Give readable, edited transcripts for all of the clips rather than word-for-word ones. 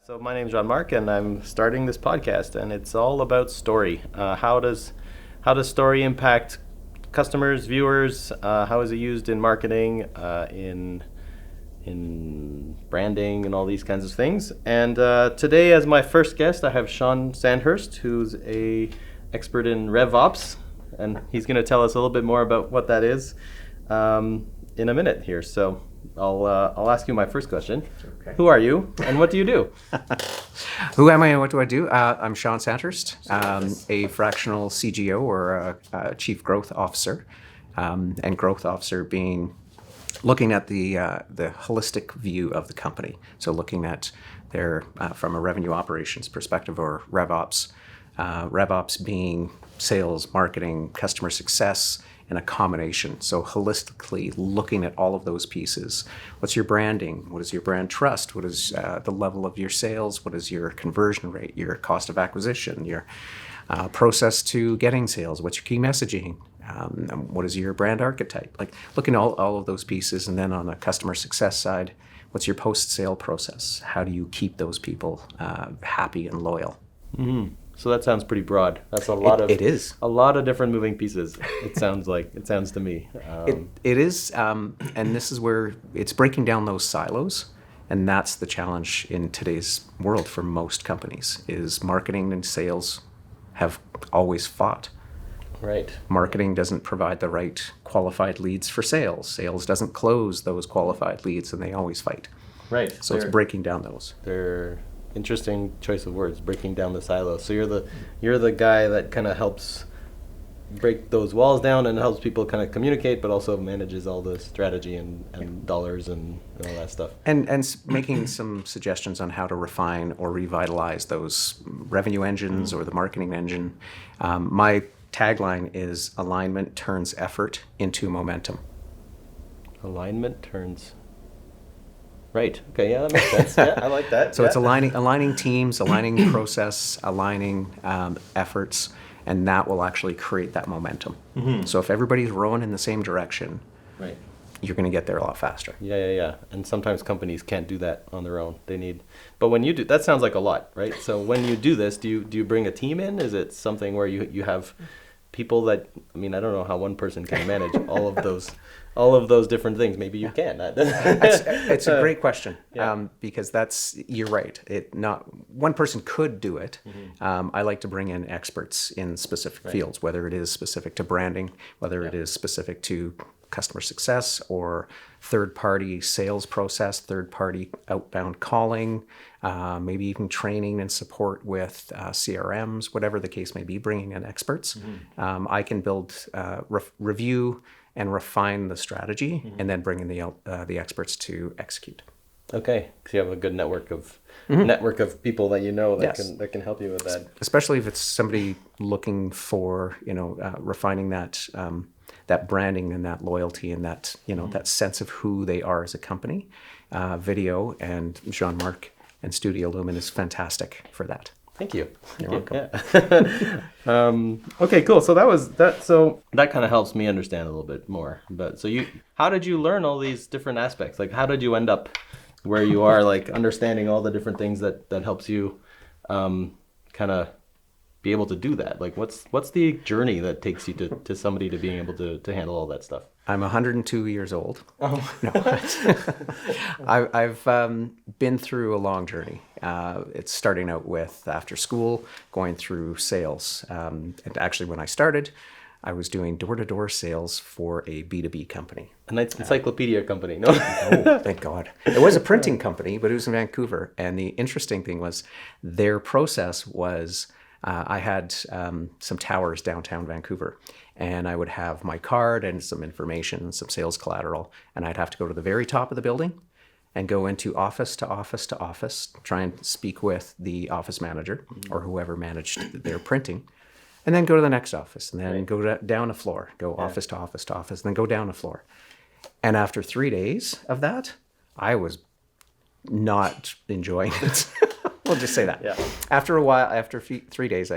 So my name is Jean-Marc, and I'm starting this podcast, and it's all about story. How does story impact customers, viewers? How is it used in marketing, in branding, and all these kinds of things? And today, as my first guest, I have Sean Sandhurst, who's a expert in RevOps, and he's going to tell us a little bit more about what that is in a minute here. So I'll ask you my first question. Okay. Who are you, and what do you do? Who am I and what do I do? I'm Sean Sandhurst, a fractional CGO or a Chief Growth Officer, and growth officer being looking at the holistic view of the company. So looking at their from a revenue operations perspective, or RevOps. RevOps being sales, marketing, customer success, and a combination. So holistically looking at all of those pieces. What's your branding? What is your brand trust? What is the level of your sales? What is your conversion rate? Your cost of acquisition? Your process to getting sales? What's your key messaging? What is your brand archetype? Like looking at all of those pieces. And then on the customer success side, what's your post-sale process? How do you keep those people happy and loyal? Mm-hmm. So that sounds pretty broad. That's a lot of it is a lot of different moving pieces. It sounds to me. It is, and this is where it's breaking down those silos, and that's the challenge in today's world for most companies. Is marketing and sales have always fought. Right. Marketing doesn't provide the right qualified leads for sales. Sales doesn't close those qualified leads, and they always fight. Right. So it's breaking down those. They're interesting choice of words, breaking down the silos. So you're the guy that kind of helps break those walls down and helps people kind of communicate, but also manages all the strategy and dollars and all that stuff. And making some suggestions on how to refine or revitalize those revenue engines or the marketing engine. My tagline is alignment turns effort into momentum. Alignment turns. Right. Okay. Yeah, that makes sense. Yeah, I like that. So it's aligning teams, aligning process, aligning efforts, and that will actually create that momentum. Mm-hmm. So if everybody's rowing in the same direction, right, you're going to get there a lot faster. Yeah. And sometimes companies can't do that on their own. But when you do, that sounds like a lot, right? So when you do this, do you bring a team in? Is it something where you have people that, I don't know how one person can manage all of those different things. Maybe you can. It's a great question, yeah. Because you're right. Not one person could do it. Mm-hmm. I like to bring in experts in specific fields, whether it is specific to branding, whether it is specific to customer success or third-party sales process, third-party outbound calling, maybe even training and support with CRMs, whatever the case may be, bringing in experts. Mm-hmm. I can build, review, and refine the strategy, mm-hmm. and then bring in the experts to execute. Okay, because you have a good network of people that that can help you with that. Especially if it's somebody looking for refining that branding and that loyalty and that mm-hmm. that sense of who they are as a company. Video and Jean-Marc and Studio Lumen is fantastic for that. Thank you. You're welcome. Yeah. Okay, cool. So that was that. So that kind of helps me understand a little bit more. But how did you learn all these different aspects? Like, how did you end up where you are? Like, understanding all the different things that helps you, kind of be able to do that. Like, what's the journey that takes you to somebody to being able to handle all that stuff? I'm 102 years old. Oh no! I've been through a long journey. It's starting out with after school, going through sales. And actually, when I started, I was doing door-to-door sales for a B2B company. An encyclopedia company, no? Oh, thank God. It was a printing company, but it was in Vancouver. And the interesting thing was their process was I had some towers downtown Vancouver. And I would have my card and some information, some sales collateral, and I'd have to go to the very top of the building and go into office to office to office, try and speak with the office manager or whoever managed their printing, and then go to the next office, and then go down a floor, go office to office to office, and then go down a floor. And after 3 days of that, I was not enjoying it. We'll just say that. Yeah. After a while, after 3 days,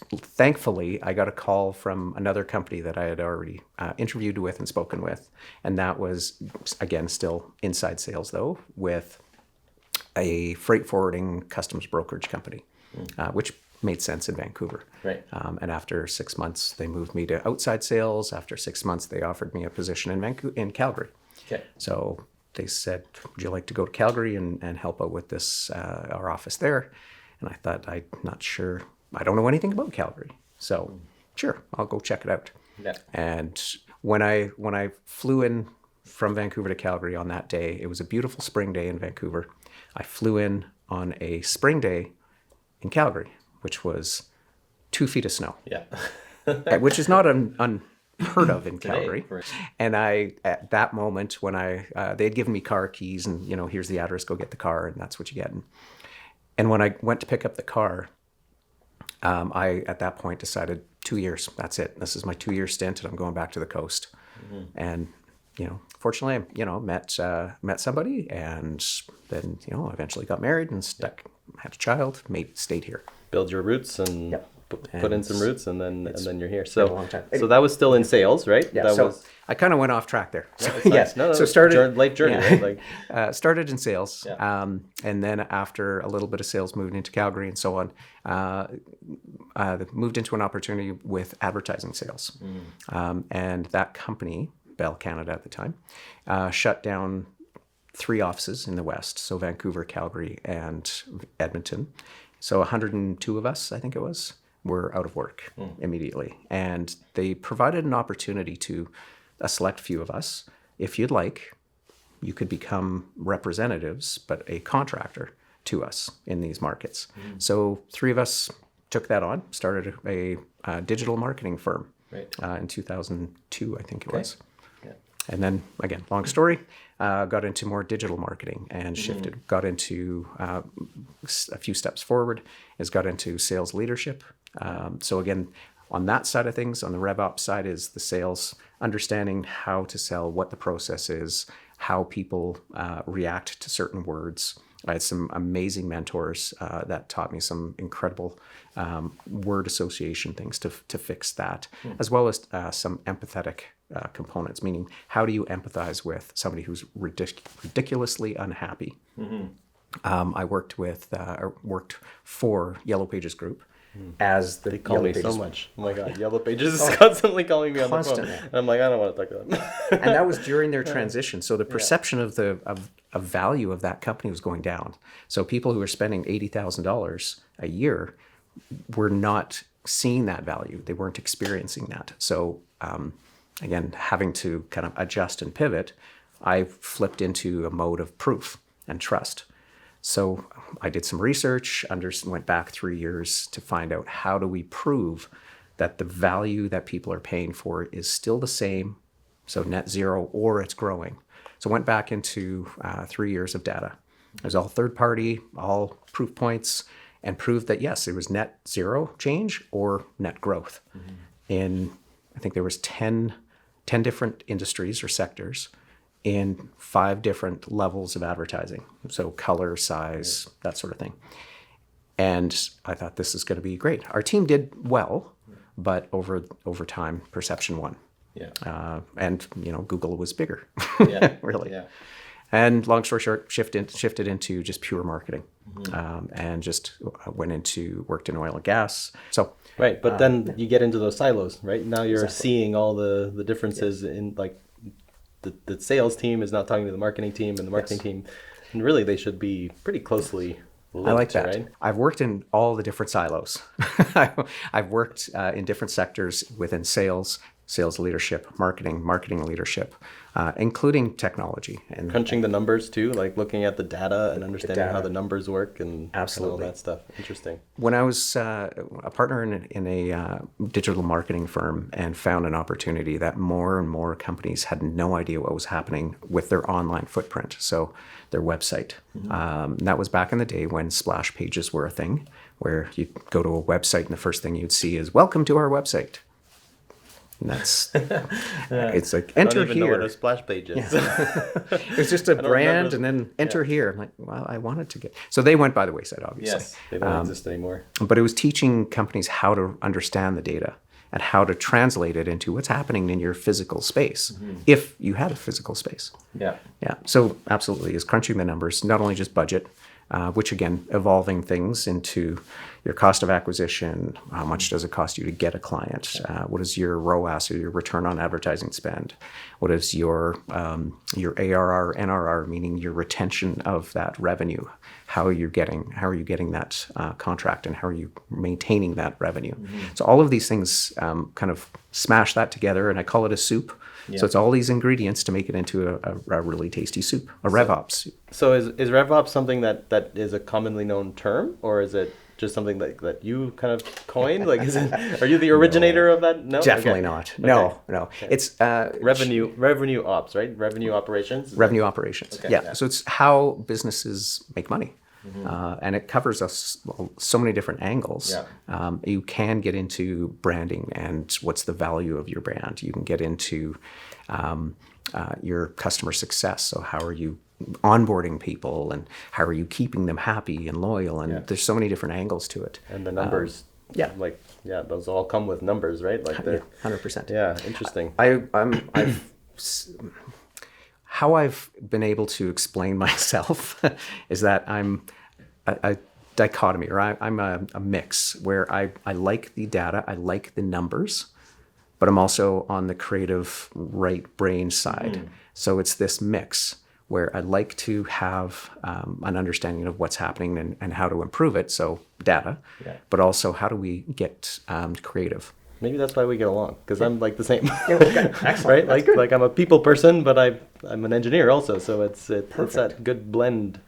thankfully I got a call from another company that I had already interviewed with and spoken with, and that was again still inside sales though, with a freight forwarding customs brokerage company, which made sense in Vancouver. Right. And after 6 months, they moved me to outside sales. After 6 months, they offered me a position in Calgary. Okay. So they said, would you like to go to Calgary and help out with this, our office there? And I thought, I'm not sure. I don't know anything about Calgary. So sure, I'll go check it out. Yeah. And when I flew in from Vancouver to Calgary on that day, it was a beautiful spring day in Vancouver. I flew in on a spring day in Calgary, which was 2 feet of snow. Yeah. Which is not unheard of in Calgary. Right. And at that moment, when they had given me car keys and, here's the address, go get the car, and that's what you get. And when I went to pick up the car, I, at that point, decided 2 years, that's it. This is my 2-year stint, and I'm going back to the coast. Mm-hmm. And, fortunately, met somebody, and then, eventually got married and had a child, stayed here. Build your roots and put in some roots, and then you're here. Been a long time. So that was still in sales, right? Yeah. I kind of went off track there. Yeah, nice. No, so started life journey. Yeah. Right? Started in sales, Yeah. and then after a little bit of sales, moved into Calgary and so on. Moved into an opportunity with advertising sales, and that company, Bell Canada at the time, shut down 3 offices in the West, so Vancouver, Calgary, and Edmonton. So 102 of us, I think it was, were out of work immediately. And they provided an opportunity to a select few of us. If you'd like, you could become representatives, but a contractor to us in these markets. So 3 of us took that on, started a digital marketing firm in 2002, I think it was. Yeah. And then, again, long story, got into more digital marketing and shifted, got into a few steps forward, got into sales leadership. So again, on that side of things, on the RevOps side is the sales, understanding how to sell, what the process is, how people react to certain words. I had some amazing mentors that taught me some incredible word association things to fix that, as well as some empathetic components, meaning how do you empathize with somebody who's ridiculously unhappy. I worked for Yellow Pages Group as the They call Yellow me Pages. So much. Oh my God, Yellow Pages is constantly calling me on the phone. And I'm like, I don't want to talk to them. And that was during their transition. So the perception of value of that company was going down. So people who were spending $80,000 a year were not seeing that value. They weren't experiencing that. So again, having to kind of adjust and pivot, I flipped into a mode of proof and trust. So I did some research, went back 3 years to find out how do we prove that the value that people are paying for is still the same, so net zero, or it's growing. So went back into 3 years of data. It was all third party, all proof points, and proved that yes, it was net zero change or net growth. In, I think there was 10 different industries or sectors in 5 different levels of advertising. So color, size, that sort of thing. And I thought this is going to be great. Our team did well, but over time, perception won. Yeah. And Google was bigger. Yeah. Really. Yeah. And long story short, shifted into just pure marketing, and just worked in oil and gas. So right, but then you get into those silos, right? Now you're seeing all the differences in like the sales team is not talking to the marketing team, and the marketing team, and really they should be pretty closely linked. I like that. Right? I've worked in all the different silos. I've worked in different sectors within sales leadership, marketing leadership, including technology. And crunching the numbers too, like looking at the data and understanding how the numbers work and absolutely all that stuff. Interesting. When I was a partner in a digital marketing firm and found an opportunity that more and more companies had no idea what was happening with their online footprint, so their website. That was back in the day when splash pages were a thing, where you'd go to a website and the first thing you'd see is "Welcome to our website." And that's, it's like, enter I don't even know here. what a splash page is. It was just a brand and then enter here. I'm like, well, I wanted to get. So they went by the wayside, obviously. Yes, they don't exist anymore. But it was teaching companies how to understand the data and how to translate it into what's happening in your physical space, if you had a physical space. Yeah. Yeah. So absolutely, is crunching the numbers, not only just budget, which again, evolving things into your cost of acquisition, how much does it cost you to get a client, what is your ROAS or your return on advertising spend, what is your ARR, NRR, meaning your retention of that revenue, how are you getting that contract, and how are you maintaining that revenue. So all of these things kind of smash that together, and I call it a soup. So it's all these ingredients to make it into a really tasty soup, a RevOps soup. So is RevOps something that is a commonly known term, or is it just something that you kind of coined? Like, are you the originator of that? No, Definitely not. No. Okay. It's revenue ops, right? Revenue operations. Revenue operations. Okay. Yeah. So it's how businesses make money. And it covers us so many different angles. You can get into branding and what's the value of your brand. You can get into your customer success. So how are you onboarding people, and how are you keeping them happy and loyal? And there's so many different angles to it. And the numbers. Those all come with numbers, right? Like 100%. Yeah, interesting. How I've been able to explain myself is that I'm a dichotomy, or I'm a mix where I like the data, I like the numbers, but I'm also on the creative right brain side. So it's this mix where I like to have an understanding of what's happening and how to improve it. So data, but also how do we get creative? Maybe that's why we get along, because I'm like the same. Excellent. Right? Like I'm a people person, but I'm an engineer also. So it's that good blend,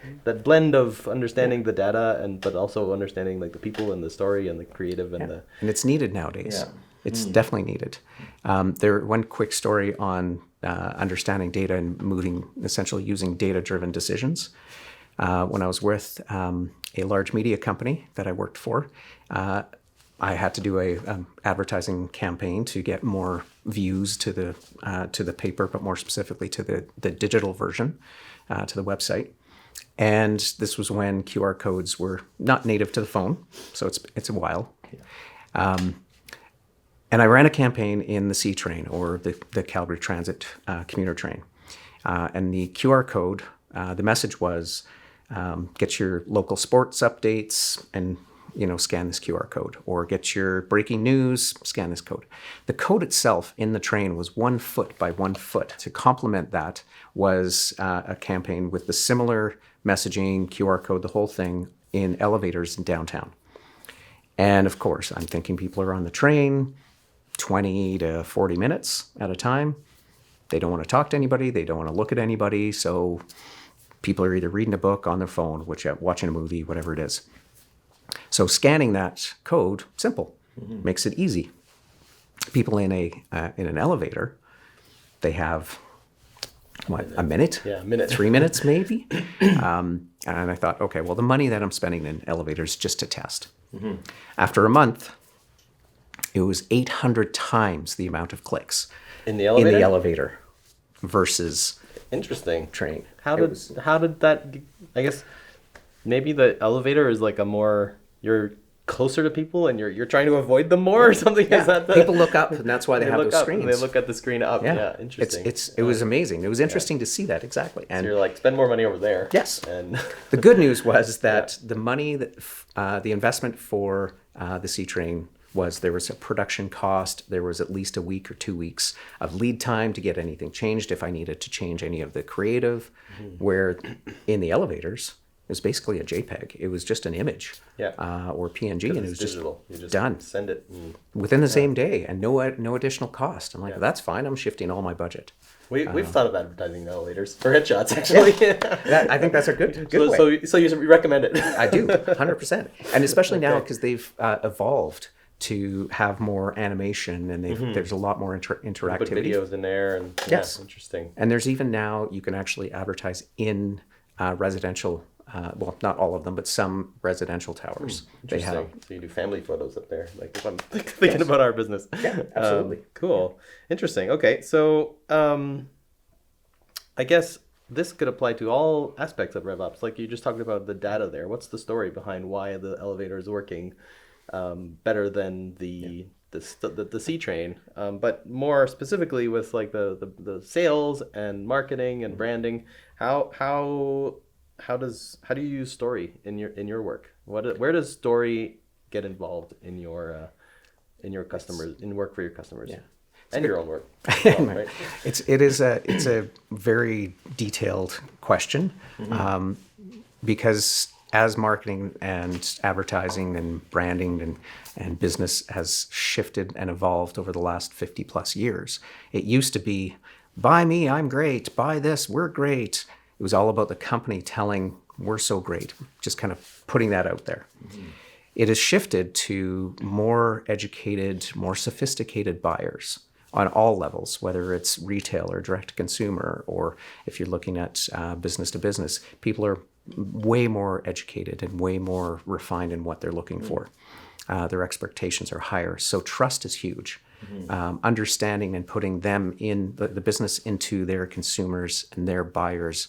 of understanding the data but also understanding like the people and the story and the creative and the. And it's needed nowadays. Yeah. It's definitely needed. One quick story on understanding data and essentially using data-driven decisions. When I was with a large media company that I worked for, I had to do a advertising campaign to get more views to the paper, but more specifically to the digital version, to the website. And this was when QR codes were not native to the phone, so it's a while. And I ran a campaign in the C train, or the Calgary Transit commuter train. And the QR code, the message was, get your local sports updates and scan this QR code, or get your breaking news, scan this code. The code itself in the train was 1 foot by 1 foot. To complement that was a campaign with the similar messaging, QR code, the whole thing in elevators in downtown. And of course, I'm thinking people are on the train 20 to 40 minutes at a time. They don't want to talk to anybody. They don't want to look at anybody. So people are either reading a book, on their phone, watching a movie, whatever it is. So scanning that code, simple, makes it easy. People in an elevator, they have a minute? Yeah, a minute. 3 minutes maybe. And I thought, okay, well, the money that I'm spending in elevators just to test. After a month, it was 800 times the amount of clicks in the elevator versus interesting train. How did that? I guess maybe the elevator is like you're closer to people and you're trying to avoid them more or something. Yeah. Is that people look up, and that's why they have those screens. They look at the screen up. Yeah, interesting. It was amazing. It was interesting to see that, exactly. And so you're like, spend more money over there. Yes. And the good news was that the money that the investment for the C train was, there was a production cost. There was at least a week or 2 weeks of lead time to get anything changed if I needed to change any of the creative. Where in the elevators, it was basically a JPEG. It was just an image, or PNG, and it was digital. You just done. Send it within the same day, and no additional cost. I'm like, that's fine. I'm shifting all my budget. We've thought of advertising the elevators for headshots, actually. I think that's a good way. So you recommend it? I do, 100%, and especially now because they've evolved to have more animation, and there's a lot more interactivity. Put videos in there, and yes, interesting. And there's even now you can actually advertise in residential. Well, not all of them, but some residential towers. They have. So you do family photos up there, like if I'm thinking about our business. Yeah, absolutely. Cool. Interesting. Okay, so I guess this could apply to all aspects of RevOps. Like you just talked about the data there. What's the story behind why the elevator is working better than the C train? But more specifically with like the sales and marketing and branding, how how do you use story in your work? Where does story get involved in your customers, in work for your customers? Yeah. And your own work as well, right? It's a very detailed question, because as marketing and advertising and branding and business has shifted and evolved over the last 50 plus years, it used to be, buy me, I'm great, buy this, we're great. It was all about the company telling, we're so great, just kind of putting that out there. It has shifted to more educated, more sophisticated buyers on all levels, whether it's retail or direct to consumer, or if you're looking at business to business. People are way more educated and way more refined in what they're looking for. Their expectations are higher. So trust is huge. Understanding and putting them in the business into their consumers and their buyers'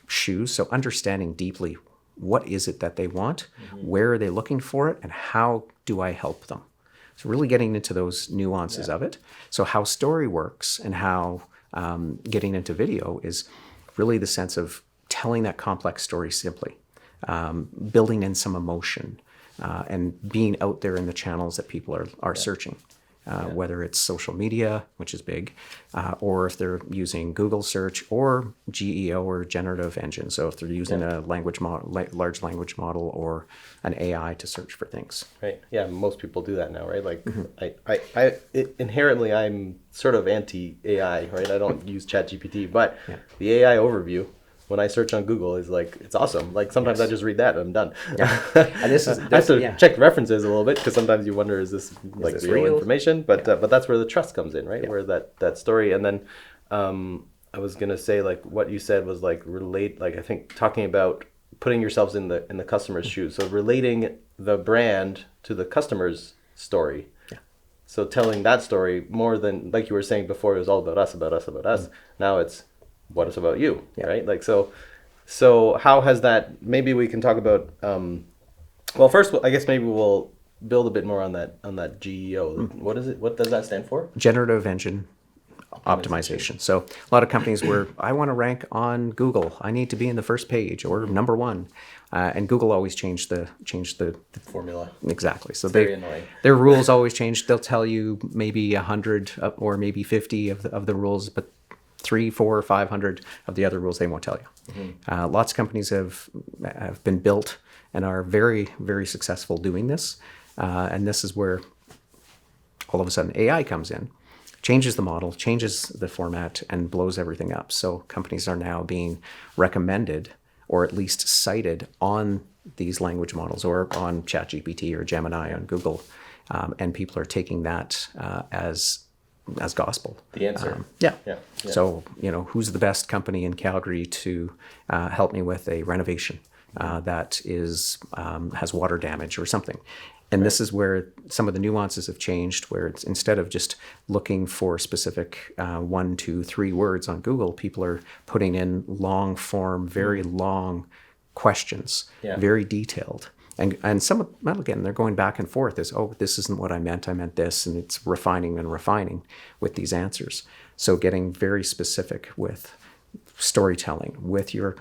shoes. So understanding deeply, what is it that they want? Where are they looking for it? And how do I help them? So really getting into those nuances of it. So how story works and how getting into video is really the sense of telling that complex story simply, building in some emotion, and being out there in the channels that people are searching. Whether it's social media, which is big, or if they're using Google search or GEO or generative engine. So if they're using a language model, large language model, or an AI to search for things. Right. Yeah. Most people do that now, right? Like inherently, I'm sort of anti-AI, right? I don't use ChatGPT, but the AI overview, when I search on Google, is like, it's awesome. Like sometimes I just read that and I'm done. And this is, I have to check references a little bit, because sometimes you wonder, is this like real information? But that's where the trust comes in, right? Where that story. And then I was gonna say, like what you said was like I think talking about putting yourselves in the customer's shoes. So relating the brand to the customer's story. So telling that story more than, like you were saying before, it was all about us, about us, about us. Now it's, what is about you, right? Like, so how has that, maybe we can talk about, well, first, I guess maybe we'll build a bit more on that GEO. What is it? What does that stand for? Generative engine optimization. So a lot of companies where I want to rank on Google, I need to be in the first page or number one. And Google always changed the formula. Exactly. So very annoying. Their rules always change. They'll tell you maybe 100 or maybe 50 of the rules, but 300, 400, 500 of the other rules they won't tell you. Lots of companies have been built and are very, very successful doing this. And this is where all of a sudden AI comes in, changes the model, changes the format, and blows everything up. So companies are now being recommended, or at least cited, on these language models, or on ChatGPT or Gemini on Google. And people are taking that as gospel. The answer. Yeah. So, who's the best company in Calgary to help me with a renovation that has water damage or something? And this is where some of the nuances have changed, where it's, instead of just looking for specific 1, 2, 3 words on Google, people are putting in long form, very long questions, very detailed. And some of, well, again, they're going back and forth as, oh, this isn't what I meant this, and it's refining and refining with these answers. So getting very specific with storytelling, with your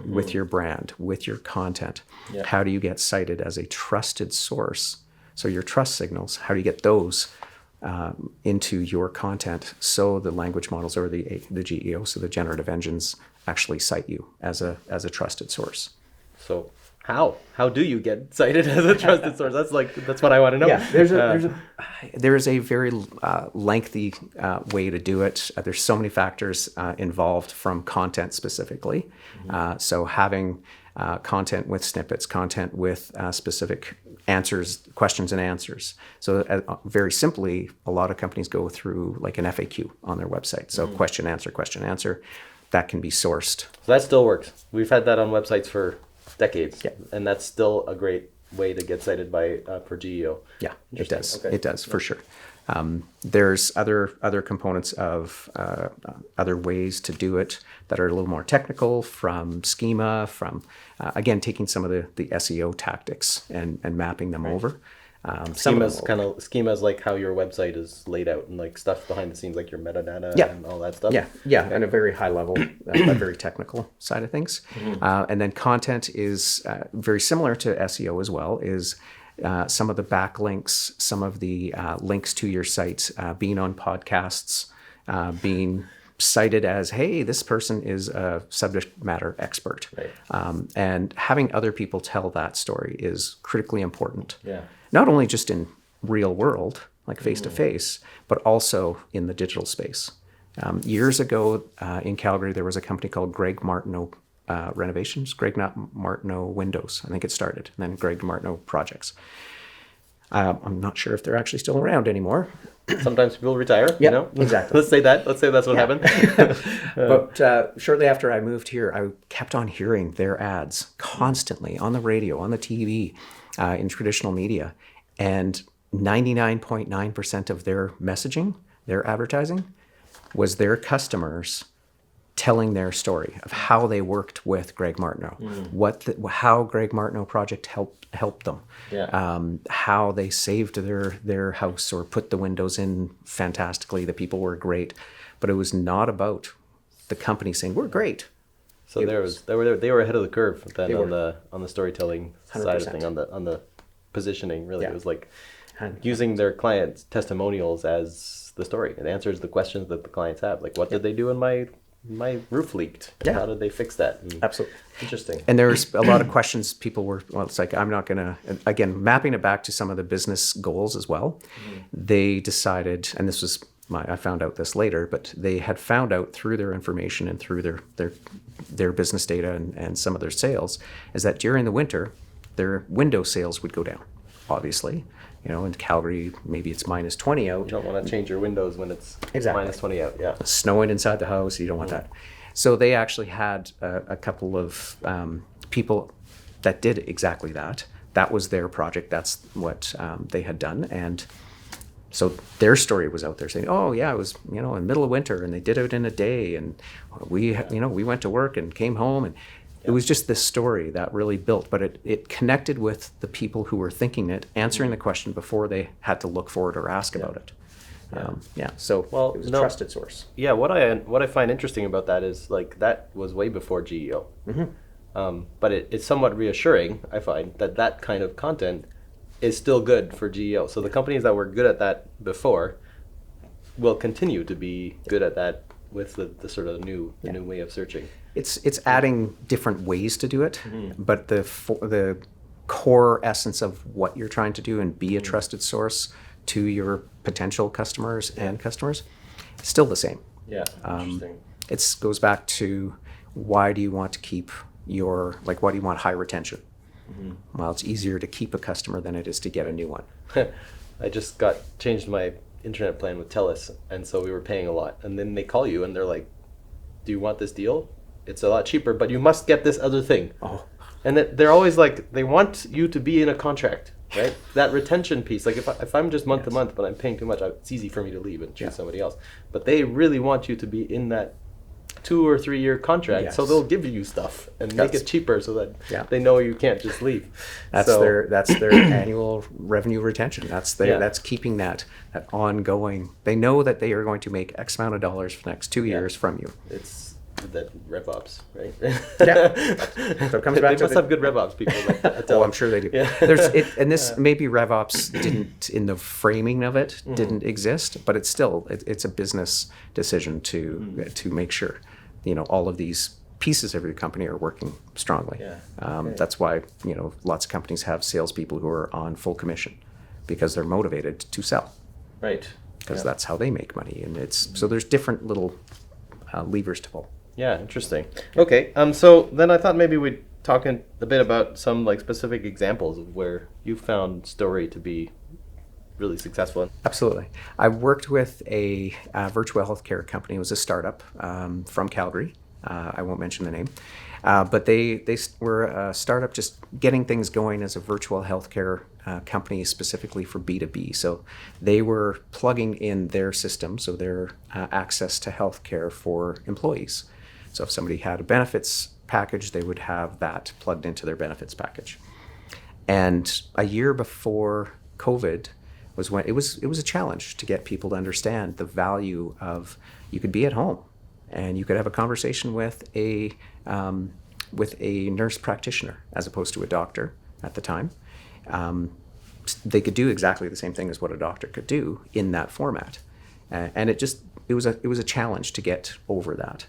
brand, with your content. How do you get cited as a trusted source? So your trust signals, how do you get those into your content, so the language models or the GEO, so the generative engines, actually cite you as a trusted source. So how do you get cited as a trusted source? That's what I want to know. Yeah, there's a very lengthy way to do it. There's so many factors involved, from content specifically. So having content with snippets, content with specific answers, questions and answers. So very simply, a lot of companies go through like an FAQ on their website. So question, answer, that can be sourced. So that still works. We've had that on websites for decades, and that's still a great way to get cited for GEO. Yeah, it does. Okay. It does, for sure. There's other components of other ways to do it that are a little more technical, from schema, from again taking some of the SEO tactics and mapping them over. Schemas like how your website is laid out and like stuff behind the scenes, like your metadata and all that stuff. Yeah, and a very high level, a very technical side of things. And then content is very similar to SEO as well, is some of the backlinks, some of the links to your site, being on podcasts, being cited as, hey, this person is a subject matter expert. Right. And having other people tell that story is critically important. Yeah. Not only just in real world, like face to face, but also in the digital space. Years ago in Calgary, there was a company called Greg Martineau Renovations, Greg Martineau Windows, I think it started, and then Greg Martineau Projects. I'm not sure if they're actually still around anymore. Sometimes people retire, Yeah, you know? exactly. Let's say that's what happened. But shortly after I moved here, I kept on hearing their ads constantly on the radio, on the TV, in traditional media. And 99.9% of their messaging, their advertising, was their customers telling their story of how they worked with Greg Martineau, how Greg Martineau project helped them, how they saved their house or put the windows in fantastically. The people were great, but it was not about the company saying we're great. So they were ahead of the curve then on the storytelling 100%. Side of thing, on the positioning. Really, it was like 100%. Using their clients' testimonials as the story. It answers the questions that the clients have, like what did they do in my roof leaked. Yeah. How did they fix that? Absolutely. Interesting. And there's a lot of questions people were, it's like, I'm not going to, again, mapping it back to some of the business goals as well. They decided, and this was I found out this later, but they had found out through their information and through their business data and some of their sales, is that during the winter, their window sales would go down, obviously. You know, in Calgary, maybe it's minus 20 out. You don't want to change your windows when it's minus 20 out. Yeah. Snowing inside the house, you don't want that. So they actually had a couple of people that did exactly that. That was their project. That's what they had done. And so their story was out there saying, oh, yeah, it was, in the middle of winter and they did it in a day. And we went to work and came home and it was just this story that really built, but it connected with the people who were thinking it, answering the question before they had to look for it or ask about it. So it was a trusted source. Yeah, what I find interesting about that is like that was way before GEO. But it's somewhat reassuring, I find, that kind of content is still good for GEO. So the companies that were good at that before will continue to be good at that with the sort of new way of searching. It's adding different ways to do it, but the core essence of what you're trying to do and be a trusted source to your potential customers and customers, still the same. Yeah, interesting. It goes back to why do you want to keep why do you want high retention? Well, it's easier to keep a customer than it is to get a new one. I just changed my internet plan with TELUS, and so we were paying a lot. And then they call you and they're like, do you want this deal? It's a lot cheaper, but you must get this other thing. Oh. And they're always like, they want you to be in a contract, right? That retention piece, like if I'm just month to month, but I'm paying too much, it's easy for me to leave and choose somebody else. But they really want you to be in that 2 or 3 year contract, so they'll give you stuff and make it cheaper so that they know you can't just leave. That's their annual revenue retention. That's keeping that ongoing. They know that they are going to make X amount of dollars for the next 2 years from you. It's that RevOps, right? So it comes back they must have good RevOps people. I'm sure they do. Yeah. And this maybe RevOps didn't, in the framing of it, didn't exist, but it's still it's a business decision to make sure all of these pieces of your company are working strongly. That's why lots of companies have salespeople who are on full commission because they're motivated to sell. Right. Because that's how they make money, and so there's different little levers to pull. Yeah, interesting. Okay, so then I thought maybe we'd talk a bit about some like specific examples of where you found story to be really successful. Absolutely. I worked with a virtual healthcare company. It was a startup from Calgary. I won't mention the name. But they were a startup just getting things going as a virtual healthcare company specifically for B2B. So they were plugging in their system, so their access to healthcare for employees. So if somebody had a benefits package, they would have that plugged into their benefits package. And a year before COVID was when it was a challenge to get people to understand the value of you could be at home and you could have a conversation with a nurse practitioner as opposed to a doctor at the time. They could do exactly the same thing as what a doctor could do in that format, and it was a challenge to get over that.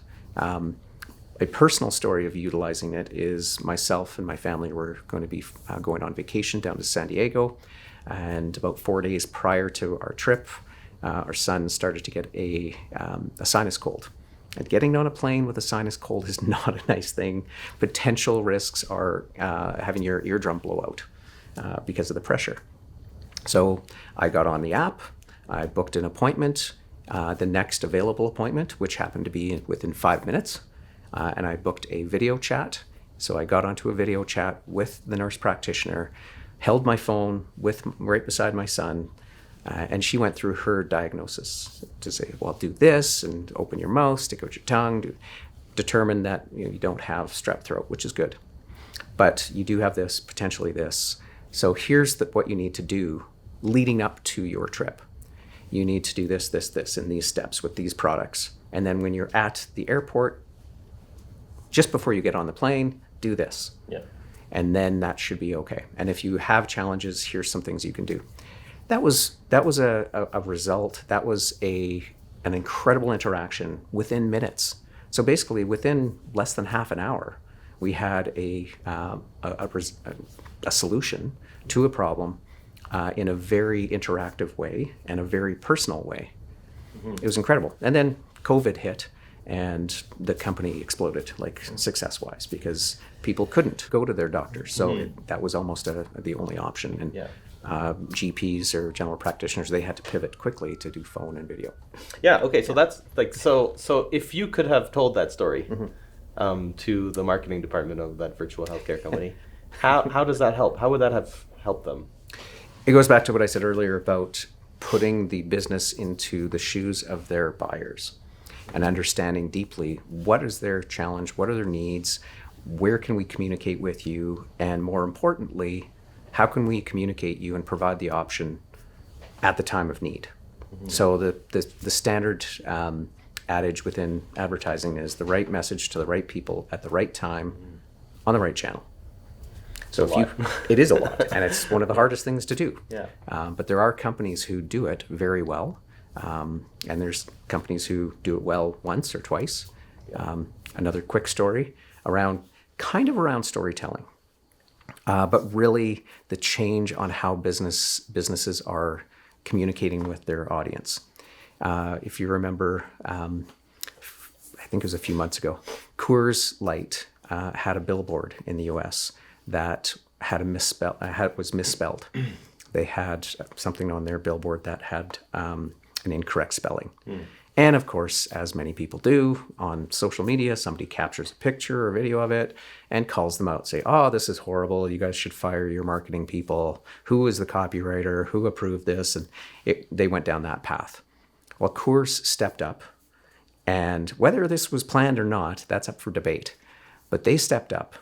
A personal story of utilizing it is myself and my family were going to be going on vacation down to San Diego, and about 4 days prior to our trip, our son started to get a sinus cold. And getting on a plane with a sinus cold is not a nice thing. Potential risks are having your eardrum blow out because of the pressure. So I got on the app, I booked an appointment, the next available appointment, which happened to be within 5 minutes. And I booked a video chat. So I got onto a video chat with the nurse practitioner, held my phone right beside my son, and she went through her diagnosis to say, well, do this and open your mouth, stick out your tongue, determine that you don't have strep throat, which is good. But you do have this, potentially this. So here's what you need to do leading up to your trip. You need to do this, this, this, and these steps with these products. And then when you're at the airport, just before you get on the plane, do this. Yeah. And then that should be okay. And if you have challenges, here's some things you can do. That was a result. That was an incredible interaction within minutes. So basically, within less than half an hour, we had a solution to a problem in a very interactive way and a very personal way. Mm-hmm. It was incredible. And then COVID hit, and the company exploded, like success-wise, because people couldn't go to their doctors. So that was almost the only option. And GPs or general practitioners, they had to pivot quickly to do phone and video. Yeah. Okay. So that's like so if you could have told that story to the marketing department of that virtual healthcare company, how does that help? How would that have helped them? It goes back to what I said earlier about putting the business into the shoes of their buyers and understanding deeply what is their challenge, what are their needs, where can we communicate with you, and more importantly, how can we communicate you and provide the option at the time of need? Mm-hmm. So the standard adage within advertising is the right message to the right people at the right time on the right channel. So it is a lot, and it's one of the hardest things to do. Yeah. But there are companies who do it very well, and there's companies who do it well once or twice. Yeah. Another quick story around storytelling. But really the change on how businesses are communicating with their audience. If you remember, I think it was a few months ago, Coors Light had a billboard in the U.S. that was misspelled. They had something on their billboard that had an incorrect spelling. And of course, as many people do on social media, somebody captures a picture or video of it and calls them out, say, oh, this is horrible. You guys should fire your marketing people. Who is the copywriter? Who approved this? And they went down that path. Well, Coors stepped up, and whether this was planned or not, that's up for debate. But they stepped up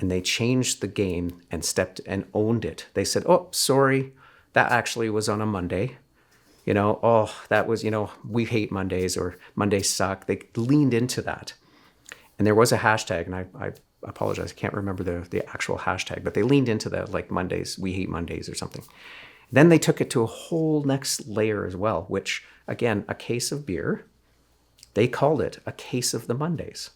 and they changed the game and owned it. They said, oh, sorry, that actually was on a Monday. That was, we hate Mondays, or Mondays suck. They leaned into that. And there was a hashtag, and I apologize, I can't remember the actual hashtag, but they leaned into the, like, Mondays, we hate Mondays or something. Then they took it to a whole next layer as well, which, again, a case of beer, they called it a case of the Mondays.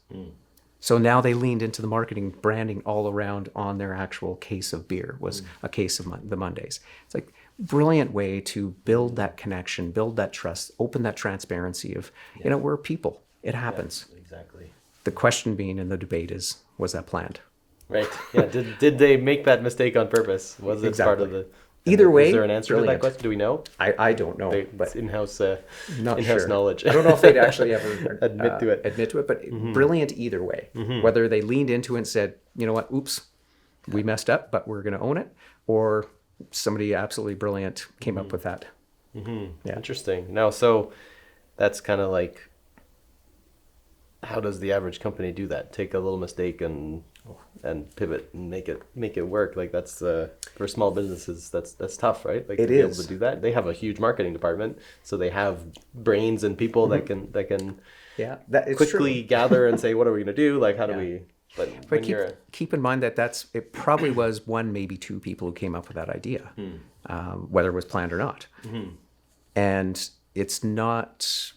So now they leaned into the marketing branding all around on their actual case of beer was a case of the Mondays. It's like, brilliant way to build that connection, build that trust, open that transparency of, we're people. It happens. Yeah, exactly. The question being in the debate is, was that planned? Right. Yeah. Did they make that mistake on purpose? Was it part of the... Either way, is there an answer brilliant. to that question? Do we know? I don't know. But it's in-house sure. knowledge. I don't know if they'd actually ever admit to it, but brilliant either way. Whether they leaned into it and said, you know what, oops, we messed up, but we're going to own it, or somebody absolutely brilliant came up with that. Yeah. Interesting. Now, so that's kind of like how does the average company do that? Take a little mistake and pivot and make it work. Like that's for small businesses, that's tough, right? Like It to be able is. to do that. They have a huge marketing department, so they have brains and people that can Yeah, that it's quickly true. gather and say, what are we gonna do? Like how do Yeah. we? But But when you're keep in mind that it probably was one, maybe two people who came up with that idea, whether it was planned or not. And it's not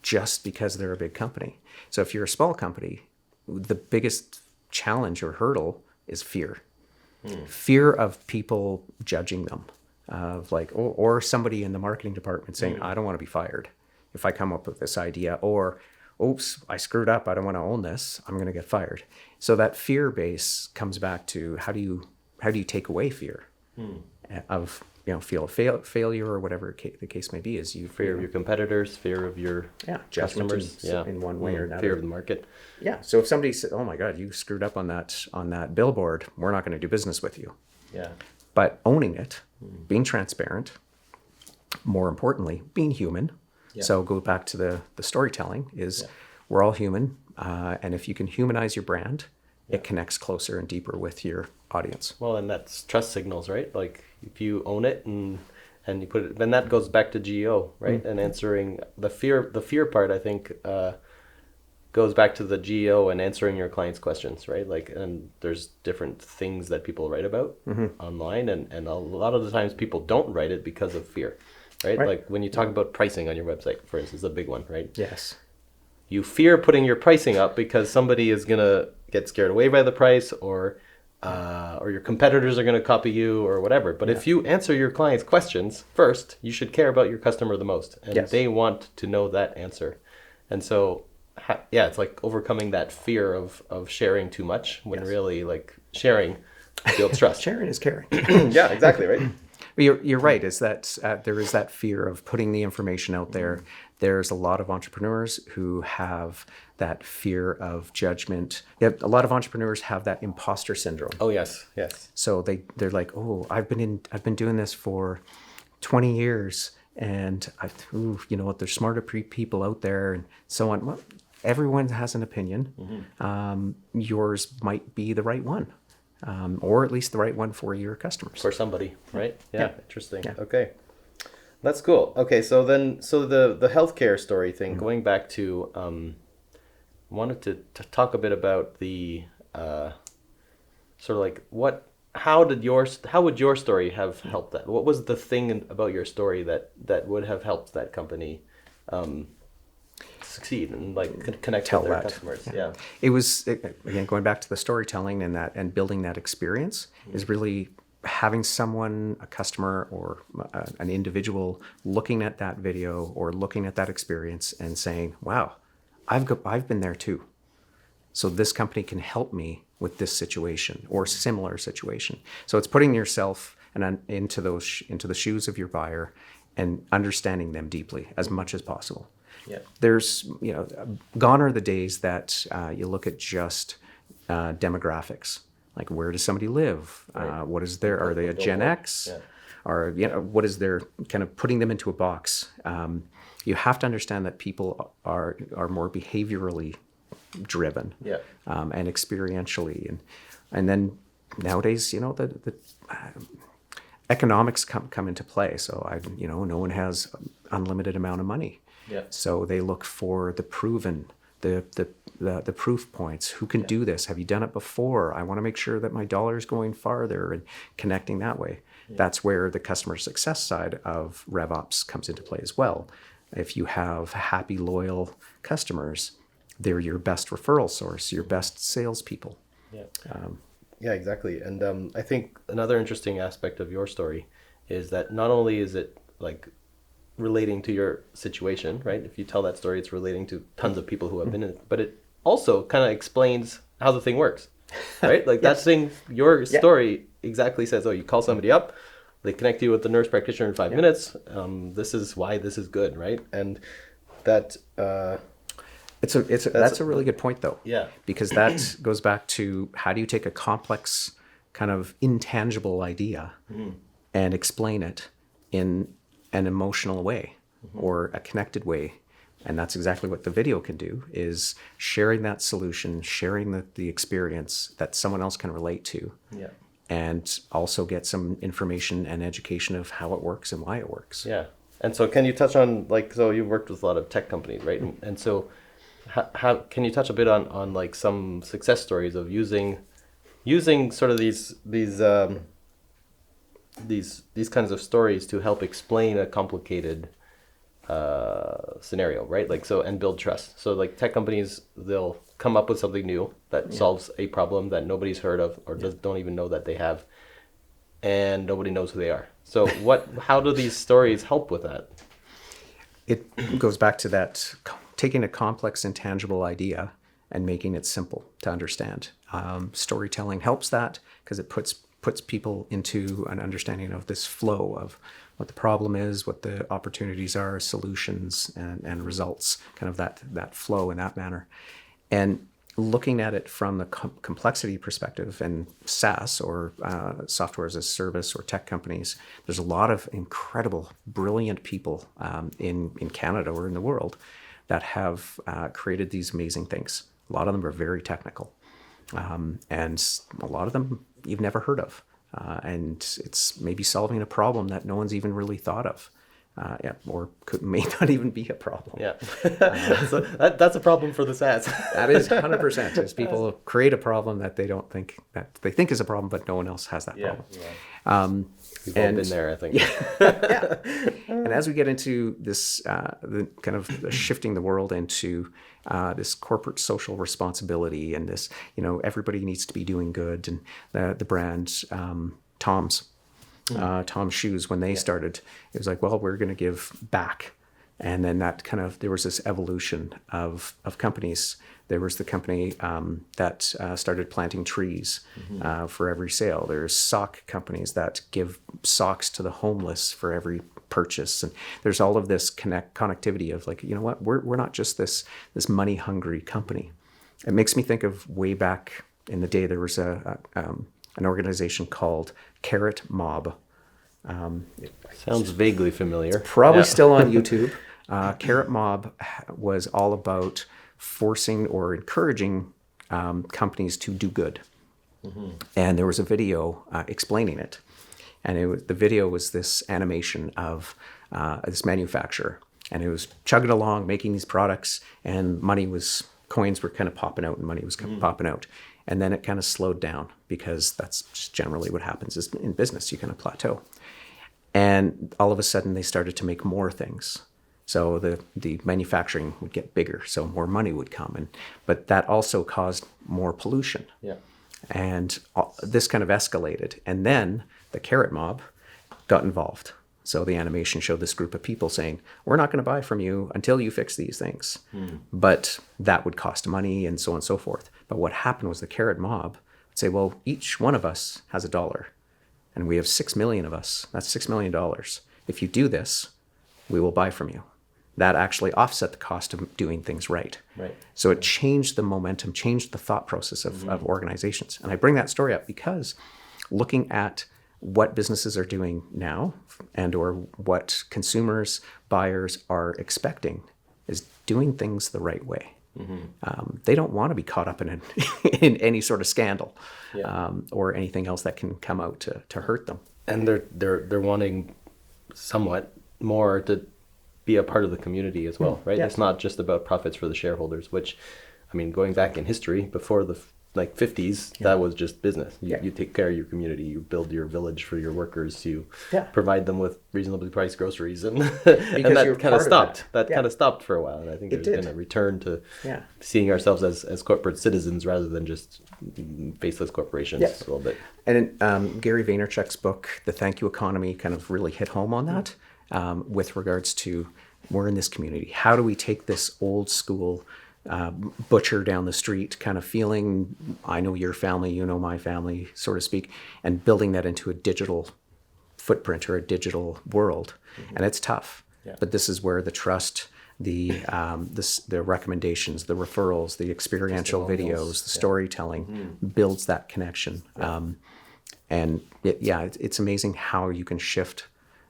just because they're a big company. So if you're a small company, the biggest challenge or hurdle is fear. Fear of people judging them, of like, or somebody in the marketing department saying, I don't want to be fired if I come up with this idea, or, oops, I screwed up, I don't want to own this, I'm going to get fired. So that fear base comes back to how do you take away fear of feel of failure or whatever the case may be, is you fear of your competitors, fear of your judgment customers, in one way or another. Fear of the market. Yeah. So if somebody said, "Oh my God, you screwed up on that billboard, we're not going to do business with you." Yeah. But owning it, being transparent, more importantly, being human. Yeah. So go back to the storytelling is we're all human, and if you can humanize your brand, it connects closer and deeper with your audience. Well, and that's trust signals, right? Like if you own it and you put it, then that goes back to GEO, right? And answering the fear part, I think, goes back to the GEO and answering your clients' questions, right? Like, and there's different things that people write about online, and a lot of the times people don't write it because of fear, right? Like when you talk about pricing on your website, for instance, a big one, right? Yes. You fear putting your pricing up because somebody is gonna get scared away by the price, or your competitors are gonna copy you, or whatever. But if you answer your clients' questions first, you should care about your customer the most, and they want to know that answer. And so, it's like overcoming that fear of sharing too much when really like sharing builds trust. Sharing is caring. Yeah, exactly, right. You're right. Is that there is that fear of putting the information out there. There's a lot of entrepreneurs who have that fear of judgment. A lot of entrepreneurs have that imposter syndrome. Oh yes. So they're like, oh, I've been doing this for 20 years, and there's smarter people out there, and so on. Well, everyone has an opinion. Yours might be the right one. Or at least the right one for your customers. For somebody, right? Yeah. Interesting. Yeah. Okay. That's cool. Okay, so the healthcare story thing, going back to, wanted to talk a bit about the sort of like how would your story have helped that? What was the thing about your story that would have helped that company succeed and like connect with their customers? Yeah. It was, again, going back to the storytelling and building that experience is really having someone, a customer or an individual looking at that video or looking at that experience and saying, wow, I've been there too. So this company can help me with this situation or similar situation. So it's putting yourself into the shoes of your buyer and understanding them deeply as much as possible. Yeah. There's, gone are the days that you look at just demographics. Like, where does somebody live? Right. What is their, are they a Gen X? Yeah. Or, what is their, kind of putting them into a box. You have to understand that people are more behaviorally driven, and experientially. And then nowadays, the economics come into play. So no one has unlimited amount of money. Yeah. So they look for the proven, the proof points. Who can do this? Have you done it before? I want to make sure that my dollar is going farther, and connecting that way. Yeah. That's where the customer success side of RevOps comes into play as well. If you have happy, loyal customers, they're your best referral source, your best salespeople. Yeah. Yeah, exactly. And I think another interesting aspect of your story is that not only is it like relating to your situation, right? If you tell that story, it's relating to tons of people who have been in it, but it also kind of explains how the thing works, right? Like that thing, your story exactly says, oh, you call somebody up, they connect you with the nurse practitioner in 5 minutes. This is why this is good, right? And that that's a really good point, though. Yeah. Because that goes back to how do you take a complex, kind of intangible idea and explain it in an emotional way or a connected way And that's exactly what the video can do, is sharing that solution, sharing the experience that someone else can relate to. Yeah. And also get some information and education of how it works and why it works. Yeah. And so can you touch on, like, so you've worked with a lot of tech companies, right? And so how can you touch a bit on like some success stories of using sort of these kinds of stories to help explain a complicated scenario, right? Like, so, and build trust. So like tech companies, they'll come up with something new that solves a problem that nobody's heard of or don't even know that they have, and nobody knows who they are. So how do these stories help with that? It goes back to that, taking a complex, intangible idea and making it simple to understand. Storytelling helps that because it puts people into an understanding of this flow of what the problem is, what the opportunities are, solutions, and results, kind of that flow in that manner. And looking at it from the complexity perspective, and SaaS, or software as a service, or tech companies, there's a lot of incredible, brilliant people in Canada or in the world that have created these amazing things. A lot of them are very technical, and a lot of them you've never heard of. And it's maybe solving a problem that no one's even really thought of. Or may not even be a problem. Yeah, so that's a problem for the SaaS. That is 100%. Is people create a problem that they think is a problem, but no one else has that problem. Yeah. We've all been there, I think. Yeah. And as we get into this, the kind of shifting the world into this corporate social responsibility, and this, everybody needs to be doing good, and the brand Tom's shoes, when they started, it was like, well, we're going to give back. And then that there was this evolution of companies. There was the company that started planting trees for every sale. There's sock companies that give socks to the homeless for every purchase. And there's all of this connectivity of like, you know what, we're not just this money hungry company. It makes me think of way back in the day, there was an organization called Carrot Mob. Sounds vaguely familiar. Probably still on YouTube. Carrot Mob was all about forcing or encouraging companies to do good. Mm-hmm. And there was a video explaining it. And the video was this animation of this manufacturer. And it was chugging along, making these products, and coins were kind of popping out, and money was popping out. And then it kind of slowed down, because that's just generally what happens is in business, you kind of plateau. And all of a sudden they started to make more things. So the manufacturing would get bigger, so more money would come. But that also caused more pollution. Yeah. And this kind of escalated. And then the Carrot Mob got involved. So the animation showed this group of people saying, we're not going to buy from you until you fix these things. But that would cost money, and so on and so forth. But what happened was the Carrot Mob would say, well, each one of us has $1. And we have 6 million of us. That's $6 million. If you do this, we will buy from you. That actually offset the cost of doing things right. Right. So it changed the momentum, changed the thought process of organizations. And I bring that story up because looking at what businesses are doing now, and or what consumers, buyers are expecting, is doing things the right way. They don't want to be caught up in any sort of scandal, or anything else that can come out to hurt them. And they're wanting somewhat more to be a part of the community as well, right? It's not just about profits for the shareholders, which, I mean, going back in history, before the 50s, that was just business. You take care of your community, you build your village for your workers, you provide them with reasonably priced groceries, and that kind of stopped. That kind of stopped for a while, and I think there's been a return to seeing ourselves as corporate citizens rather than just faceless corporations a little bit. And Gary Vaynerchuk's book, The Thank You Economy, kind of really hit home on that, with regards to, we're in this community. How do we take this old school butcher down the street kind of feeling, I know your family, you know my family, so to speak, and building that into a digital footprint or a digital world. And it's tough, but this is where the trust, the recommendations, the referrals, the experiential videos, the storytelling builds that connection. And it's amazing how you can shift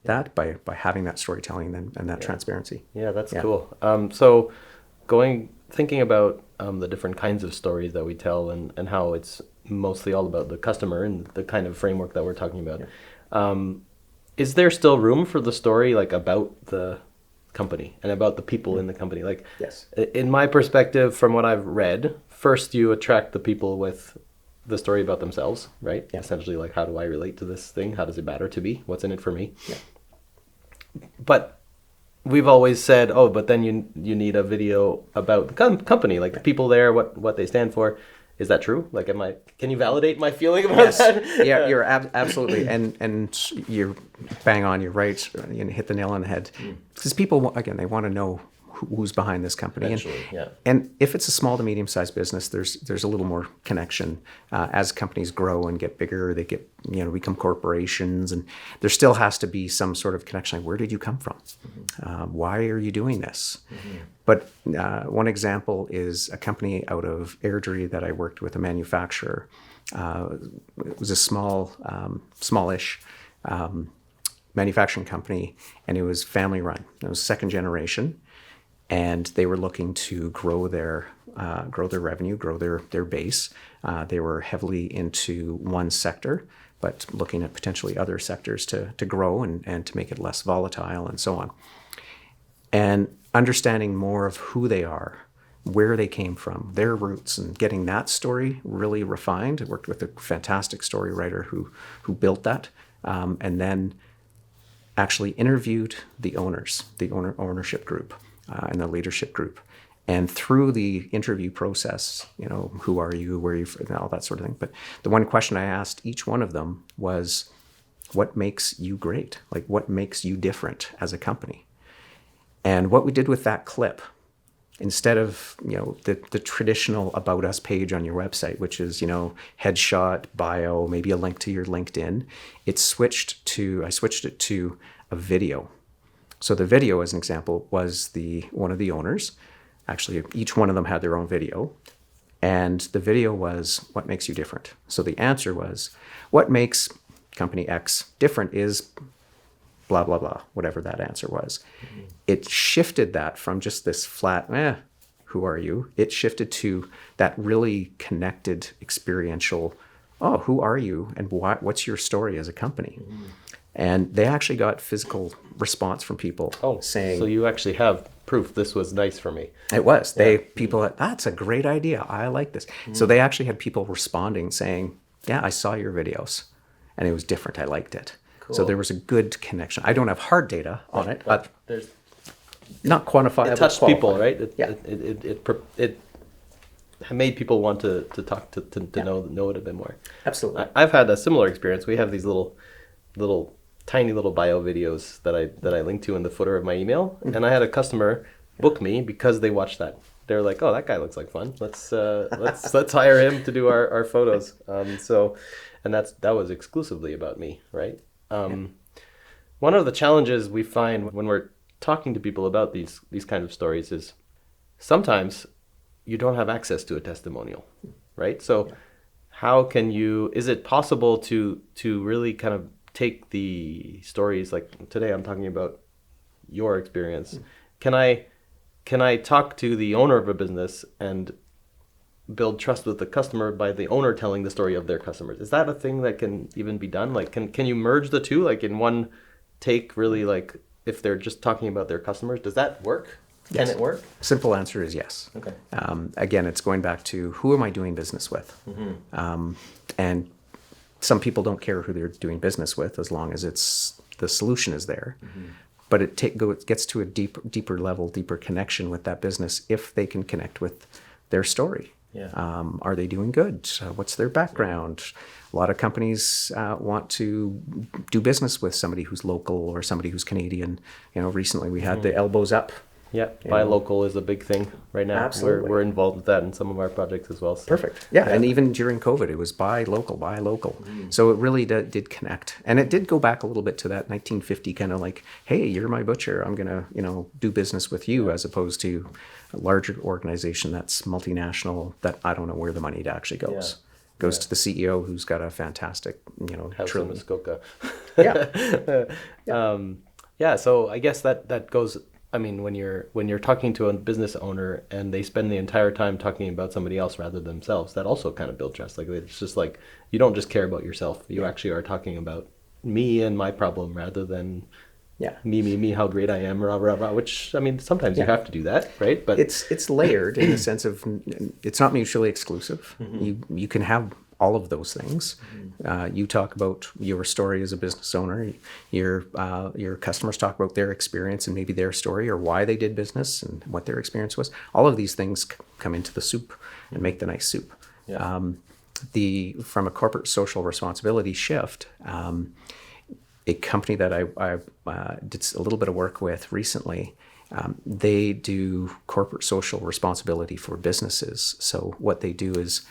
that by having that storytelling and that transparency. Yeah, that's cool. So thinking about the different kinds of stories that we tell and how it's mostly all about the customer and the kind of framework that we're talking about. Is there still room for the story like about the company and about the people in the company? Like, Yes. In my perspective, from what I've read, first you attract the people with the story about themselves, right? Yeah. Essentially, like, how do I relate to this thing? How does it matter to me? What's in it for me? Yeah. But we've always said, oh, but then you need a video about the company, like the people there, what they stand for. Is that true? Like, can you validate my feeling about that? Yeah, you're absolutely, and you're bang on. You're right. You hit the nail on the head. Because people, again, they want to know who's behind this company. And if it's a small to medium sized business, there's a little more connection. As companies grow and get bigger, they get become corporations, and there still has to be some sort of connection. Like, where did you come from? Why are you doing this? But one example is a company out of Airdrie that I worked with, a manufacturer. It was a smallish manufacturing company, and it was family run. It was second generation. And they were looking to grow their revenue, grow their base. They were heavily into one sector, but looking at potentially other sectors to grow and to make it less volatile and so on. And understanding more of who they are, where they came from, their roots, and getting that story really refined. I worked with a fantastic story writer who built that, and then actually interviewed the owners, the ownership group. And the leadership group. And through the interview process, who are you, where are you from, all that sort of thing. But the one question I asked each one of them was, what makes you great? Like, what makes you different as a company? And what we did with that clip, instead of, the traditional About Us page on your website, which is, headshot, bio, maybe a link to your LinkedIn, I switched it to a video. So the video, as an example, was one of the owners. Actually, each one of them had their own video. And the video was, what makes you different? So the answer was, what makes company X different is blah, blah, blah, whatever that answer was. Mm-hmm. It shifted that from just this flat, who are you? It shifted to that really connected, experiential, oh, who are you? And what's your story as a company? Mm-hmm. And they actually got physical response from people saying... So you actually have proof this was nice for me. It was. People had, that's a great idea. I like this. So they actually had people responding saying, yeah, I saw your videos and it was different. I liked it. Cool. So there was a good connection. I don't have hard data on it, but there's not quantifiable. It touched people, right? It made people want to talk to know it a bit more. Absolutely. I've had a similar experience. We have these tiny little bio videos that I link to in the footer of my email, and I had a customer book me because they watched that. They're like, "Oh, that guy looks like fun. Let's hire him to do our photos." And that was exclusively about me, right? One of the challenges we find when we're talking to people about these kind of stories is sometimes you don't have access to a testimonial, right? So how can you? Is it possible to really kind of take the stories, like today I'm talking about your experience. Can I talk to the owner of a business and build trust with the customer by the owner telling the story of their customers? Is that a thing that can even be done? Like, can you merge the two, like in one take, really, like if they're just talking about their customers? Does that work? Yes. Can it work? Simple answer is yes. Okay. Again, it's going back to who am I doing business with? Mm-hmm. And some people don't care who they're doing business with as long as the solution is there. Mm-hmm. But it gets to a deeper level, deeper connection with that business if they can connect with their story. Yeah. Are they doing good? What's their background? A lot of companies want to do business with somebody who's local or somebody who's Canadian. Recently we had the elbows up. Yeah, buy local is a big thing right now. Absolutely. We're involved with that in some of our projects as well. So. Perfect. Yeah, and even during COVID, it was buy local. So it really did connect. And it did go back a little bit to that 1950 kind of like, hey, you're my butcher. I'm going to, do business with you, as opposed to a larger organization that's multinational that I don't know where the money actually goes. goes to the CEO, who's got a fantastic, House in Muskoka. Yeah. Yeah, so I guess that goes. I mean, when you're talking to a business owner and they spend the entire time talking about somebody else rather than themselves, that also kind of builds trust. Like it's just like you don't just care about yourself. You actually are talking about me and my problem rather than me, how great I am, rah rah rah. Which I mean, sometimes you have to do that, right? But it's layered in the sense of it's not mutually exclusive. You can have all of those things. You talk about your story as a business owner. Your customers talk about their experience and maybe their story or why they did business and what their experience was. All of these things come into the soup and make the nice soup. Yeah. From a corporate social responsibility shift, a company that I did a little bit of work with recently, they do corporate social responsibility for businesses. So what they do is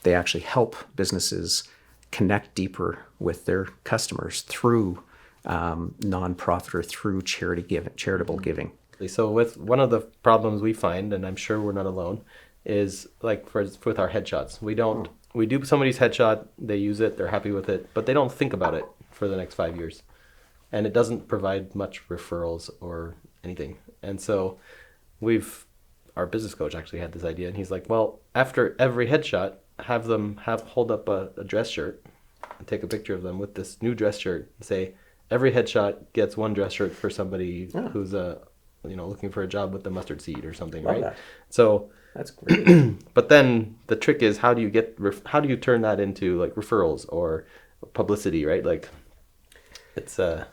they actually help businesses connect deeper with their customers through nonprofit or through charitable giving. So with one of the problems we find, and I'm sure we're not alone, is like with our headshots. We do somebody's headshot, they use it, they're happy with it, but they don't think about it for the next 5 years. And it doesn't provide much referrals or anything. And so our business coach actually had this idea, and he's like, well, after every headshot, have them hold up a dress shirt and take a picture of them with this new dress shirt and say, every headshot gets one dress shirt for somebody who's looking for a job with the mustard seed or something, right? That. So That's great. but then the trick is how do you turn that into like referrals or publicity, right? Like it's a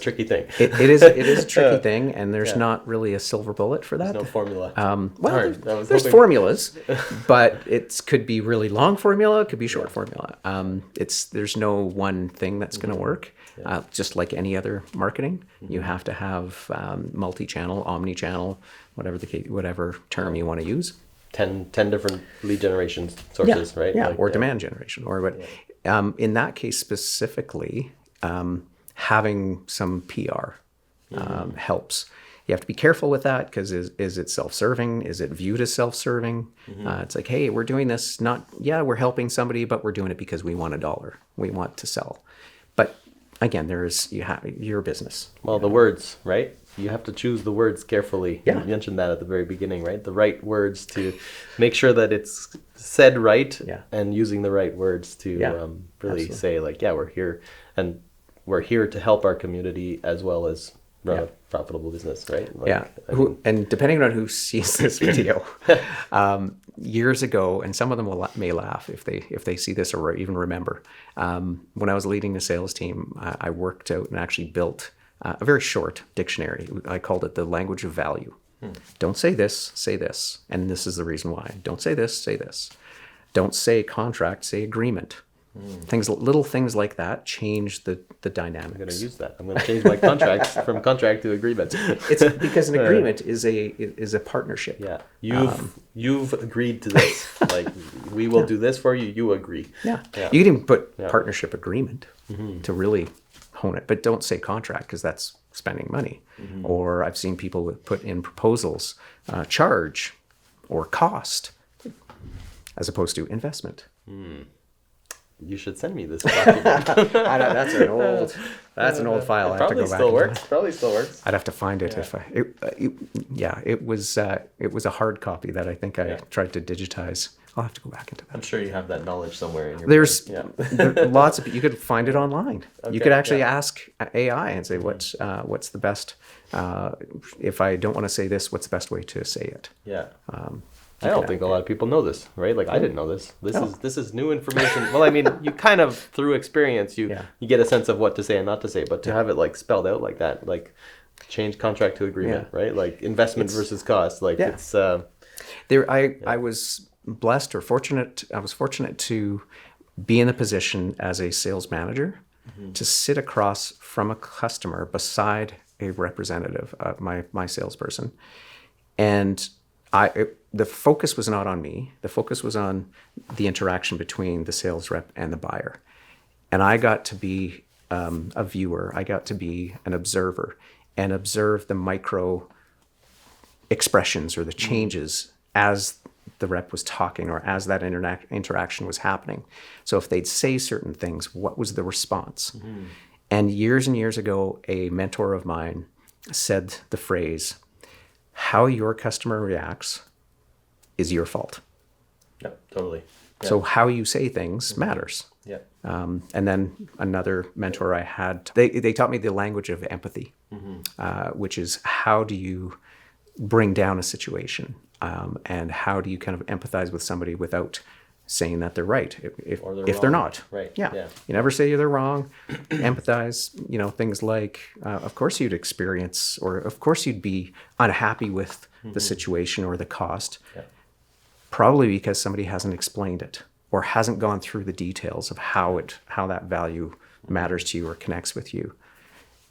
tricky thing. It is a tricky thing, and there's not really a silver bullet for that. There's no formula. There's formulas, but it could be really long formula, it could be short formula. There's no one thing that's going to work. Just like any other marketing, you have to have multi-channel, omni-channel, whatever term you want to use. 10 different lead generation sources, right? Yeah, or demand generation, or what. In that case specifically, having some PR helps. You have to be careful with that because is it self-serving? Is it viewed as self-serving? It's like, hey, we're doing this we're helping somebody, but we're doing it because we want $1. We want to sell. But again, you have your business. Well, the words, right? You have to choose the words carefully. Yeah. You mentioned that at the very beginning, right? The right words to make sure that it's said right and using the right words to really say like, we're here and we're here to help our community as well as run a profitable business, right? Like, and depending on who sees this video, years ago, and some of them may laugh if they see this or even remember, when I was leading the sales team, I worked out and actually built a very short dictionary. I called it the language of value. Don't say this, say this, and this is the reason why. Don't say this, say this. Don't say contract, say agreement. Little things like that change the dynamics. I'm going to use that. I'm going to change my contract from contract to agreement. It's because an agreement is a partnership. Yeah, you've agreed to this. Like we will do this for you. You agree. Yeah. You can even put partnership agreement to really hone it, but don't say contract because that's spending money. Or I've seen people put in proposals charge or cost as opposed to investment. You should send me this document. That's an old file. I have to go back. Probably still works. I'd have to find it it was a hard copy that I think I tried to digitize. I'll have to go back into that. I'm sure you have that knowledge somewhere in your There's lots of you could find it online. You could actually ask AI and say what's the best if I don't want to say this, what's the best way to say it? Yeah. I don't think a lot of people know this, right? Like I didn't know this. This is new information. Well, I mean, you kind of through experience you get a sense of what to say and not to say, but to have it like spelled out like that, like change contract to agreement, right? Like investment versus cost, like it's I was blessed or fortunate. I was fortunate to be in the position as a sales manager to sit across from a customer beside a representative, my salesperson, and the focus was not on me. The focus was on the interaction between the sales rep and the buyer. And I got to be a viewer. I got to be an observer and observe the micro expressions or the changes as the rep was talking or as that interaction was happening. So if they'd say certain things, what was the response? Mm-hmm. And years ago, a mentor of mine said the phrase, how your customer reacts is your fault. Yeah, totally. Yeah. So how you say things matters. Yeah. And then another mentor I had, they taught me the language of empathy, which is how do you bring down a situation, and how do you kind of empathize with somebody without saying that they're right if they're not. Right. Yeah. You never say they're wrong. Empathize, things like, of course you'd experience, or of course you'd be unhappy with the situation or the cost, probably because somebody hasn't explained it or hasn't gone through the details of how that value matters to you or connects with you.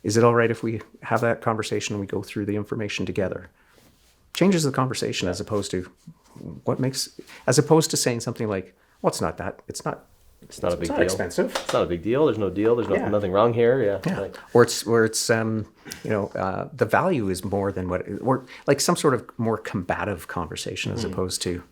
Is it all right if we have that conversation and we go through the information together? Changes the conversation as opposed to saying something like, well, it's not a big deal. Expensive. It's not a big deal. There's no deal. There's nothing wrong here. Yeah. Like, or it's the value is more than or like some sort of more combative conversation as opposed to,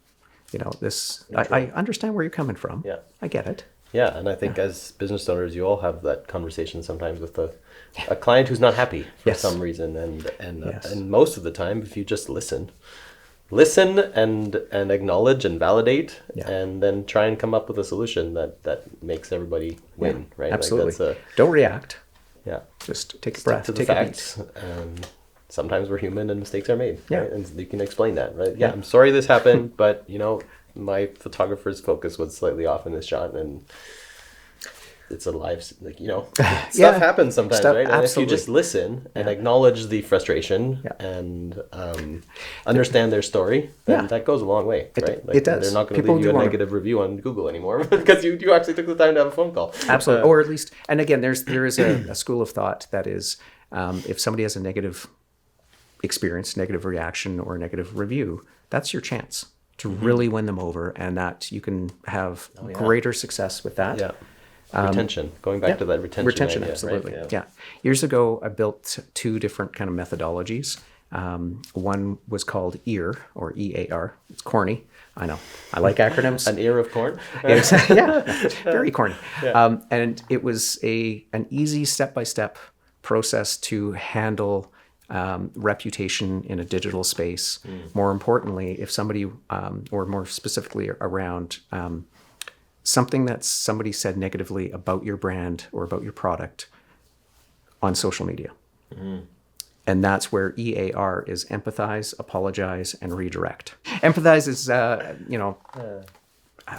this. I understand where you're coming from. Yeah. I get it. Yeah, and I think as business owners, you all have that conversation sometimes with a client who's not happy for some reason, and most of the time, if you just listen and acknowledge and validate, and then try and come up with a solution that makes everybody win, right? Absolutely. Like Don't react. Yeah. Just take a breath. To the facts. And sometimes we're human and mistakes are made. Yeah. Right? And you can explain that, right? Yeah. I'm sorry this happened, but my photographer's focus was slightly off in this shot, and it's a live, stuff happens sometimes, right? And if you just listen and acknowledge the frustration and understand their story, then that goes a long way, right? It does. They're not going to leave you a negative review on Google anymore because you actually took the time to have a phone call. Absolutely. Or at least, and again, there is a school of thought that is, if somebody has a negative experience, negative reaction, or negative review, that's your chance to really win them over, and that you can have greater success with that. Yeah. Retention, going back to that retention idea, absolutely. Right? Yeah. Years ago, I built two different kind of methodologies. One was called EAR, or EAR. It's corny. I know. I like acronyms. An ear of corn? Very corny. Yeah. And it was an easy step-by-step process to handle reputation in a digital space. More importantly, if somebody, or more specifically around something that somebody said negatively about your brand or about your product on social media. And that's where EAR is empathize, apologize, and redirect. Empathize is,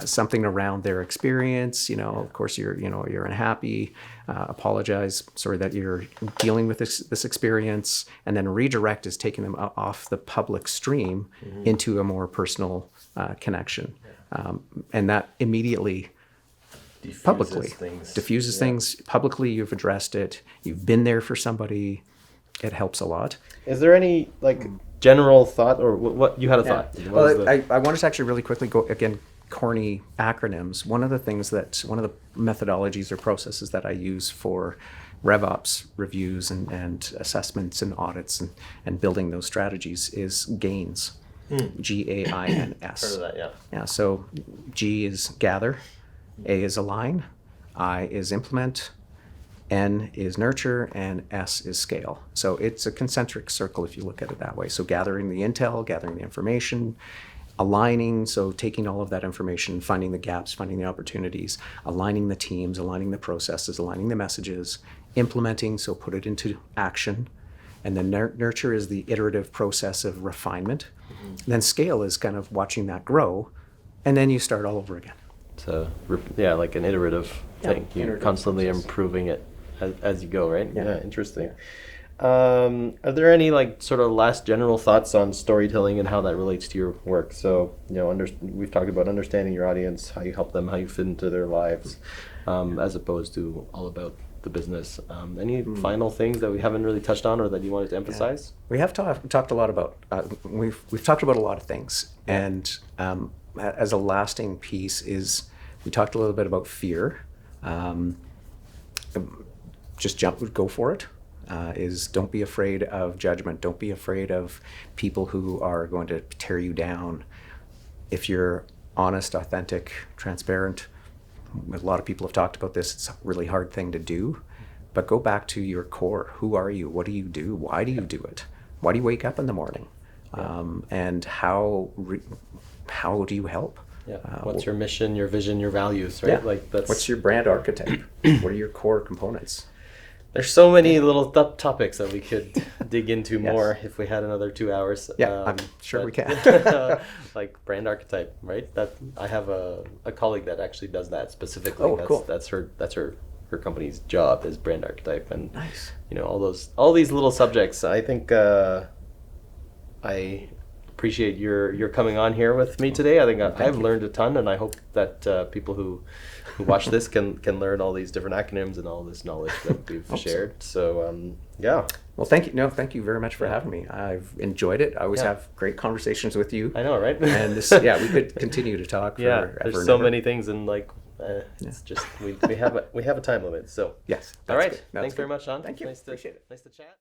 something around their experience. Of course, you're unhappy. Apologize, sorry that you're dealing with this experience. And then redirect is taking them off the public stream into a more personal connection. And that immediately diffuses things. Publicly, you've addressed it. You've been there for somebody. It helps a lot. Is there any general thought, or what you had a thought? Well, I wanted to actually really quickly go again. Corny acronyms. One of the methodologies or processes that I use for RevOps reviews and assessments and audits and building those strategies is GAINS. GAINS. Heard of that, yeah. Yeah, so G is gather, A is align, I is implement, N is nurture, and S is scale. So it's a concentric circle if you look at it that way. So gathering the intel, gathering the information, aligning, so taking all of that information, finding the gaps, finding the opportunities, aligning the teams, aligning the processes, aligning the messages, implementing, so put it into action. And then nurture is the iterative process of refinement. And then scale is kind of watching that grow, and then you start all over again. So like an iterative thing. You're constantly improving it as you go, right? Yeah, interesting. Are there any sort of last general thoughts on storytelling and how that relates to your work? So we've talked about understanding your audience, how you help them, how you fit into their lives, as opposed to all about the business. Any final things that we haven't really touched on or that you wanted to emphasize? We have talked a lot about we've talked about a lot of things, and as a lasting piece is we talked a little bit about fear. Just go for it. Is don't be afraid of judgment. Don't be afraid of people who are going to tear you down. if you're honest, authentic, transparent, a lot of people have talked about this, it's a really hard thing to do, but go back to your core. Who are you? What do you do? Why do you do it? Why do you wake up in the morning? And how do you help? Yeah. What's your mission, your vision, your values, right? Yeah. Like that's What's your brand archetype? What are your core components? There's so many little topics that we could dig into more if we had another 2 hours. Yeah, I'm sure we can. Like brand archetype, right? That I have a colleague that actually does that specifically. Oh, cool. That's her company's job is brand archetype, and Nice. you know, all these little subjects. I think I appreciate your coming on here with me today. I think I've learned a ton, and I hope that people who watch this can learn all these different acronyms and all this knowledge that we've shared. So yeah. Well, thank you. No, thank you very much for having me. I've enjoyed it. I always have great conversations with you. I know, right? And this, we could continue to talk forever. There's so many things, and like it's just we have a time limit. So yes. all right. Good. Thanks very much, Sean. Thank you. Appreciate it. Nice to chat.